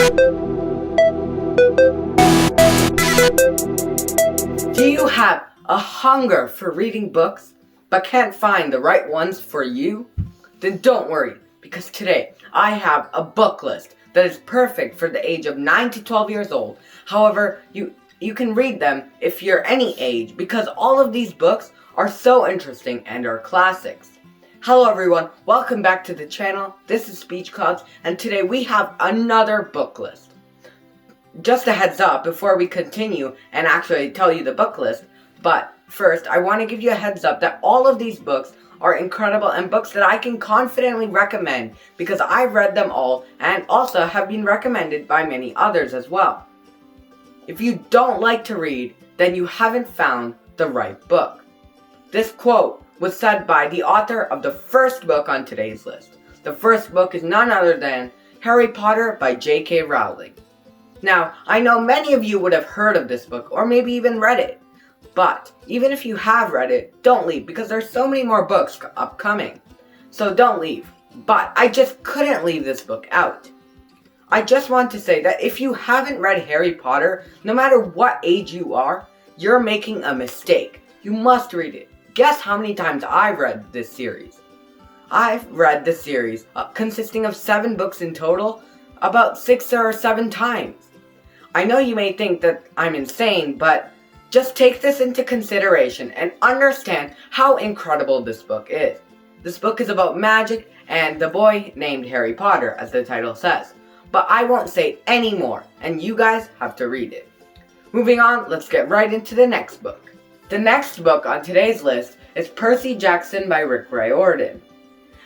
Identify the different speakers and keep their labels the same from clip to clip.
Speaker 1: Do you have a hunger for reading books, but can't find the right ones for you? Then don't worry, because today I have a book list that is perfect for the age of 9 to 12 years old. However, you can read them if you're any age, because all of these books are so interesting and are classics. Hello everyone, welcome back to the channel. This is Speech Clouds, and today we have another book list. Just a heads up before we continue and actually tell you the book list, but first I want to give you a heads up that all of these books are incredible and books that I can confidently recommend because I've read them all and also have been recommended by many others as well. If you don't like to read, then you haven't found the right book. This quote was said by the author of the first book on today's list. The first book is none other than Harry Potter by J.K. Rowling. Now, I know many of you would have heard of this book or maybe even read it. But even if you have read it, don't leave because there's so many more books upcoming. So don't leave. But I just couldn't leave this book out. I just want to say that if you haven't read Harry Potter, no matter what age you are, you're making a mistake. You must read it. Guess how many times I've read this series. I've read this series, consisting of 7 books in total, about 6 or 7 times. I know you may think that I'm insane, but just take this into consideration and understand how incredible this book is. This book is about magic and the boy named Harry Potter, as the title says. But I won't say any more, and you guys have to read it. Moving on, let's get right into the next book. The next book on today's list is Percy Jackson by Rick Riordan.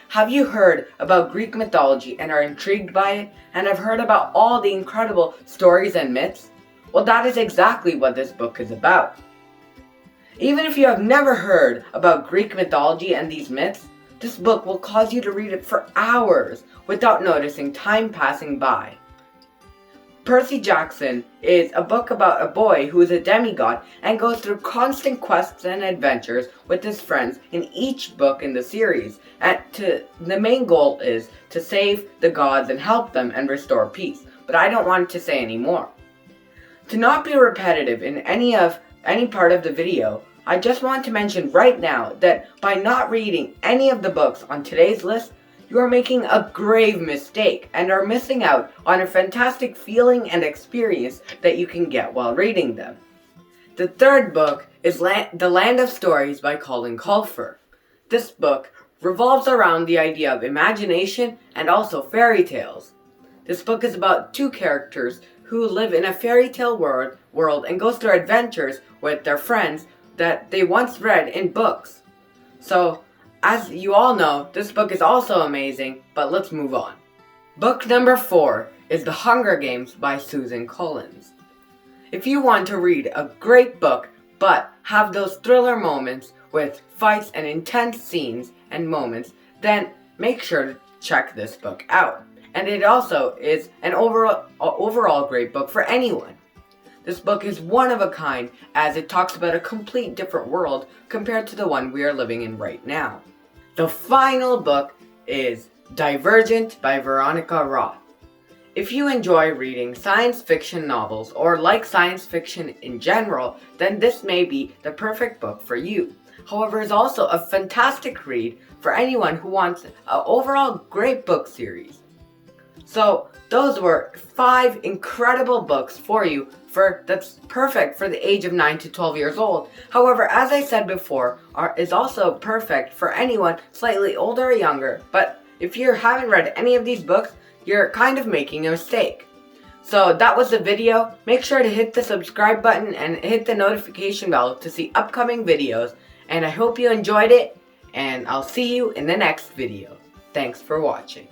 Speaker 1: Have you heard about Greek mythology and are intrigued by it, and have heard about all the incredible stories and myths? Well, that is exactly what this book is about. Even if you have never heard about Greek mythology and these myths, this book will cause you to read it for hours without noticing time passing by. Percy Jackson is a book about a boy who is a demigod and goes through constant quests and adventures with his friends in each book in the series, and the main goal is to save the gods and help them and restore peace, but I don't want to say any more. To not be repetitive in any part of the video, I just want to mention right now that by not reading any of the books on today's list, you are making a grave mistake and are missing out on a fantastic feeling and experience that you can get while reading them. The third book is The Land of Stories by Colin Colfer. This book revolves around the idea of imagination and also fairy tales. This book is about 2 characters who live in a fairy tale world and goes through adventures with their friends that they once read in books. So, as you all know, this book is also amazing, but let's move on. Book number 4 is The Hunger Games by Susan Collins. If you want to read a great book, but have those thriller moments with fights and intense scenes and moments, then make sure to check this book out. And it also is an overall great book for anyone. This book is one of a kind as it talks about a complete different world compared to the one we are living in right now. The final book is Divergent by Veronica Roth. If you enjoy reading science fiction novels or like science fiction in general, then this may be the perfect book for you. However, it's also a fantastic read for anyone who wants an overall great book series. So, those were 5 incredible books for you that's perfect for the age of 9 to 12 years old. However, as I said before, is also perfect for anyone slightly older or younger. But if you haven't read any of these books, you're kind of making a mistake. So that was the video. Make sure to hit the subscribe button and hit the notification bell to see upcoming videos. And I hope you enjoyed it, and I'll see you in the next video. Thanks for watching.